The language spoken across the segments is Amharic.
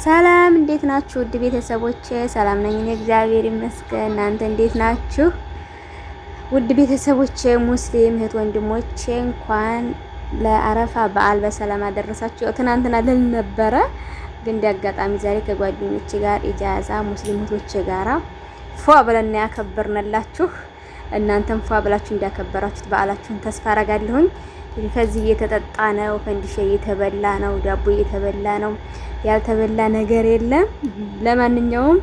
ሰላም እንዴት ናችሁ? ውድ ቤተሰቦቼ ሰላም ነኝ እኔ እግዚአብሔር ይመስገን። እናንተ እንዴት ናችሁ? ውድ ቤተሰቦቼ ሙስሊም እህት ወንድሞቼ እንኳን ለአረፋ በዓል በሰላም አደረሳችሁ። ትናንትና ልል ነበረ ግን እንደ ዛሬ ከጓደኞቼ ጋር ኢጃዛ ሙስሊም እህቶቼ ጋራ ፏ ብለን ያከበርንላችሁ። እናንተም ፏ ብላችሁ እንዲያከበራችሁት በዓላችሁን ተስፋ አረጋለሁኝ። ከዚህ እየተጠጣ ነው፣ ፈንዲሻ እየተበላ ነው፣ ዳቦ እየተበላ ነው። ያልተበላ ነገር የለም። ለማንኛውም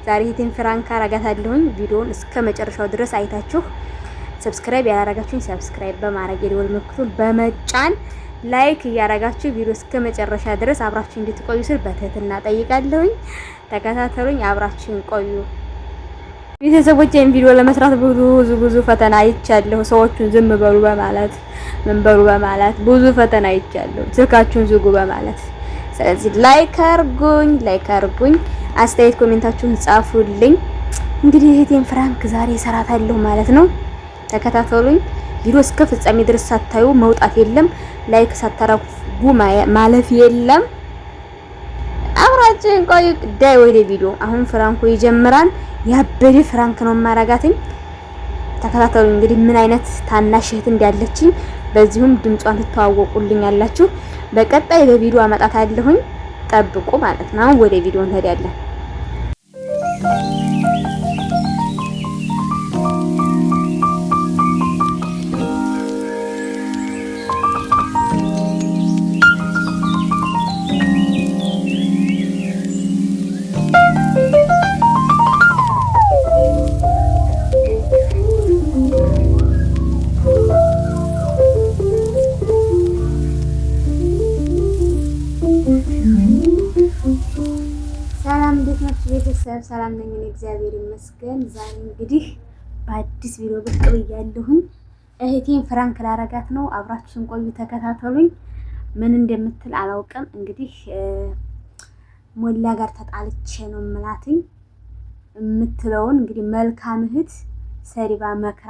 ዛሬ እህቴን ፍራንክ አረጋታለሁኝ። ቪዲዮውን እስከ መጨረሻው ድረስ አይታችሁ ሰብስክራይብ ያላረጋችሁኝ ሰብስክራይብ በማድረግ የደወል ምልክቱን በመጫን ላይክ እያረጋችሁ ቪዲዮ እስከ መጨረሻ ድረስ አብራችሁ እንድትቆዩ ስል በትህትና ጠይቃለሁኝ። ተከታተሉኝ፣ አብራችሁን ቆዩ። ቤተሰቦቼ ቪዲዮ ለመስራት ብዙ ፈተና አይቻለሁ። ሰዎቹን ዝም በሉ በማለት ምን በሉ በማለት ብዙ ፈተና አይቻለሁ። ስልካችሁን ዝጉ በማለት ስለዚህ ላይክ አርጉኝ፣ አስተያየት ኮሜንታችሁን ጻፉልኝ። እንግዲህ እህቴን ፍራንክ ዛሬ እሰራታለሁ ማለት ነው። ተከታተሉኝ። ቪዲዮ እስከ ፍጻሜ ድረስ ሳታዩ መውጣት የለም። ላይክ ሳታረጉ ማለፍ የለም። አብራችን ቆዩ። ዳይ ወደ ቪዲዮ። አሁን ፍራንኩ ይጀምራል። ያበደ ፍራንክ ነው ማረጋትኝ። ተከታተሉኝ። እንግዲህ ምን አይነት ታናሽ እህት እንዳለችኝ በዚሁም ድምጿን ትተዋወቁልኝ ያላችሁ በቀጣይ በቪዲዮ አመጣታለሁኝ። ጠብቁ ማለት ነው። ወደ ቪዲዮ እንሄዳለን። ቤተሰብ ሰላም ነኝ እኔ እግዚአብሔር ይመስገን። ዛሬ እንግዲህ በአዲስ ቪዲዮ ብቅ ብያለሁኝ። እህቴን ፍራንክ ላረጋት ነው። አብራችሁን ቆዩ፣ ተከታተሉኝ። ምን እንደምትል አላውቅም። እንግዲህ ሞላ ጋር ተጣልቼ ነው የምላትኝ የምትለውን እንግዲህ መልካም እህት ሰሪባ መክራ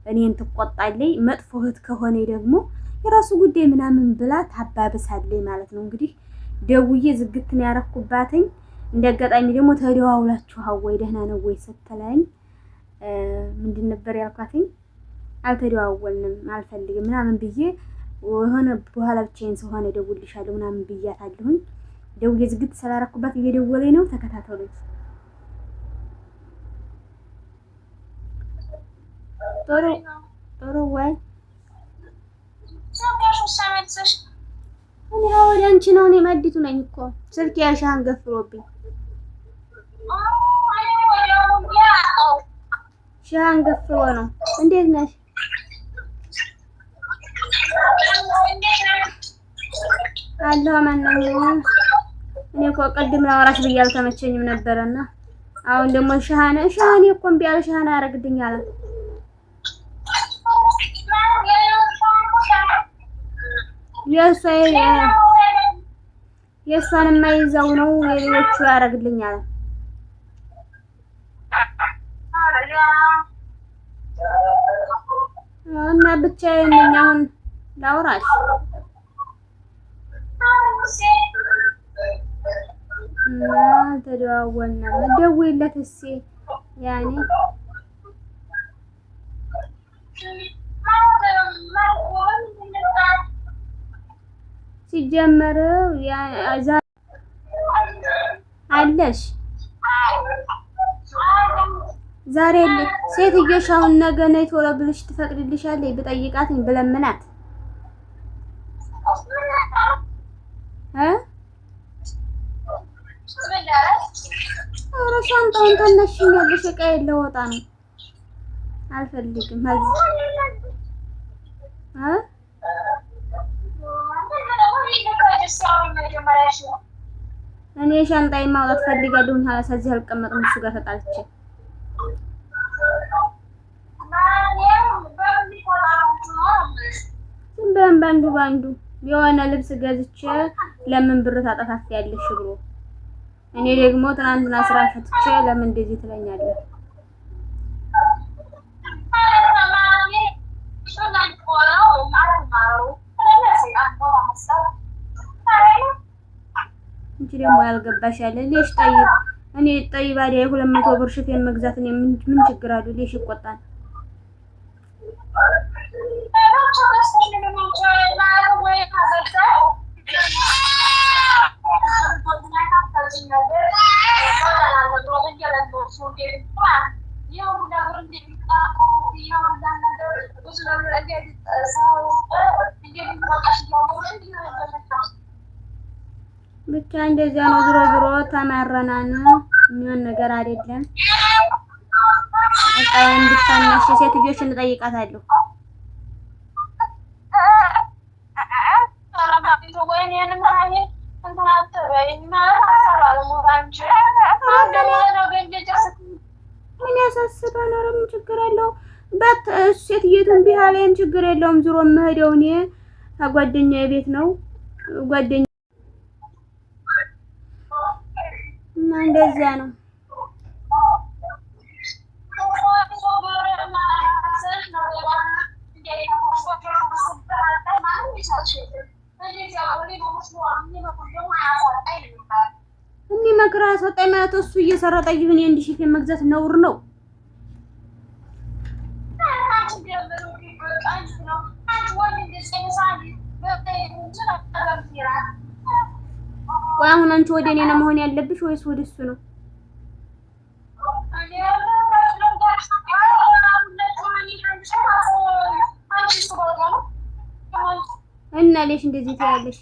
እኔን ትቆጣለኝ። መጥፎ እህት ከሆነ ደግሞ የራሱ ጉዳይ ምናምን ብላ ታባብሳለኝ ማለት ነው። እንግዲህ ደውዬ ዝግትን ያረኩባትኝ እንደአጋጣሚ ደግሞ ተደዋውላችኋል ወይ ደህና ነው ወይ ስትለኝ ምንድን ነበር ያልኳትኝ? አልተደዋወልንም አልፈልግም ምናምን ብዬ የሆነ በኋላ ብቻዬን ስለሆነ እደውልልሻለሁ ምናምን ብያታለሁኝ። ደውዬ ዝግት ስላረኩባት እየደወለኝ ነው። ተከታተሉኝ። ጦሮ ወይ እኔ ወደ አንቺ ነው። እኔ መዲቱ ነኝ እኮ ስልክ ያሻን ገፍሮብኝ ሻን ገፍሮ ነው። እንዴት ነሽ? አለሁ ማንነው። እኔ እኮ ቅድም ላወራሽ ብዬ አልተመቸኝም ነበርና አሁን ደግሞ ሻሃኔ እኮ እምቢ አለ። ሻሃኔ ያረግልኝ አለ። የእሷን የማይዘው ነው የሌሎቹ ያረግልኝ አለ። እና ብቻዬን ነኝ አሁን ላውራሽ። እና ተደዋወልና ደውይለት እስኪ ያኔ ሲጀመር አለሽ ዛሬ ሴትዮሽ አሁን ነገ ነይ ቶሎ ብለሽ ትፈቅድልሻለሽ? ብጠይቃትኝ ብለምናት ኧረ ሻንጣውን ተነሽኛለሽ። ዕቃ የለ ወጣ ነው አልፈልግም። እኔ ሻንጣዬን ማውጣት ፈልጋለሁ። ሀላስ እዚህ አልቀመጥም እሱ ጋር ተጣልቼ ዝም ብለን ባንዱ የሆነ ልብስ ገዝቼ ለምን ብር ታጠፋፊያለሽ ብሎ እኔ ደግሞ ትናንትና ስራ ፈትቼ ለምን እንደዚህ ትለኛለህ? እንጂ ደግሞ ያልገባሽ ያለ ሌሽ ጠይብ እኔ ጠይብ አይደል 200 ብር ሽፌን መግዛት እኔ ምን ችግር አለው? ሌሽ ይቆጣል። ብቻ እንደዚያ ነው። ዝሮ ዝሮ ተማረናን የሚሆን ነገር አይደለም። በቃ እንድታናሽ ሴትዮሽን እጠይቃታለሁ። ምን ያሳስባል? ኧረ ምን ችግር አለው? በት ሴትዮቱን ቢሃላይም ችግር የለውም። ዝሮ የምሄደው እኔ ከጓደኛዬ ቤት ነው። ጓደኛ እና እንደዚያ ነው። የሚመክር አስወጣኝ ማለት እሱ እየሰራ ጠይብን የአንድ ሺህ መግዛት ነውር ነው። ቆይ አሁን አንቺ ወደ እኔ ነው መሆን ያለብሽ ወይስ ወደ እሱ ነው? እና ለሽ እንደዚህ ትያለሽ?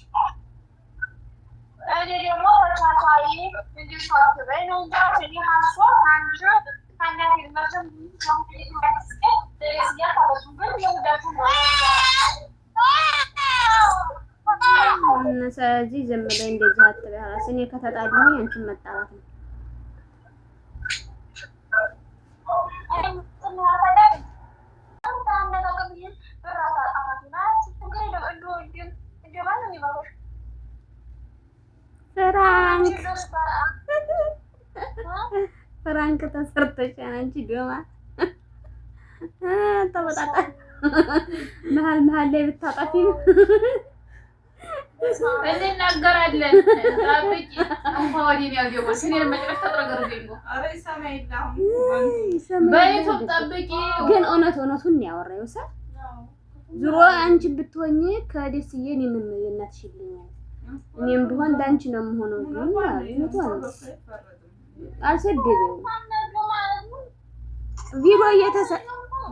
ስለዚህ ዝም ብለሽ እንደዚህ አትበያለሽ። እኔ ከተጣላሁ አንቺን መጣላት ነው። ፍራንክ ተሰርተሻል አንቺ ዶማ ተወጣጣ መሀል ላይ ብታጣፊ እንናገራለን። ታብቂ እንኳን ወዲህ ነው ያገባው ሲኔር መጨረሻ ተጠረገረገኝ ነው። አረ ሰማይላሁ በይቱም ጠብቂ። ግን እውነቱን ነው ያወራው ሰ ዝሮ አንቺ ብትሆኚ ከደስዬ እኔ ምን የእናትሽ ይልኛል። እኔም ቢሆን ዳንቺ ነው የምሆነው። ግን ማለት ነው አልሰደበም።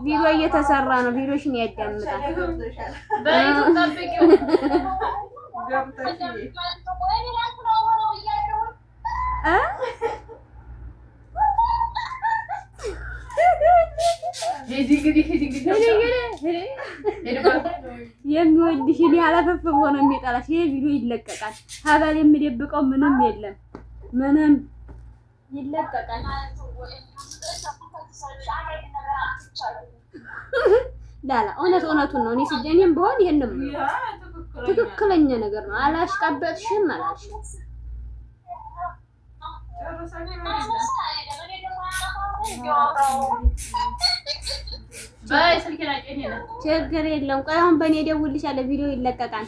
ቪዲዮ እየተሰራ ነው። ቪዲዮሽን ያዳምጣል። በይቱም ጠብቂው የሚወድሽን ያላፈፍ ሆኖ የሚጠላሽ ይሄ ቪዲዮ ይለቀቃል። ሀባል የሚደብቀው ምንም የለም። ምንም ይለቀቃል። ላላ እውነቱን ነው። እኔ ሲጀኔም በሆን ይሄንም ትክክለኛ ነገር ነው። አላሽቃበጥሽም አላልሽ ችግር የለውም። ቆይ አሁን በእኔ ደውልልሻለሁ። ቪዲዮ ይለቀቃል።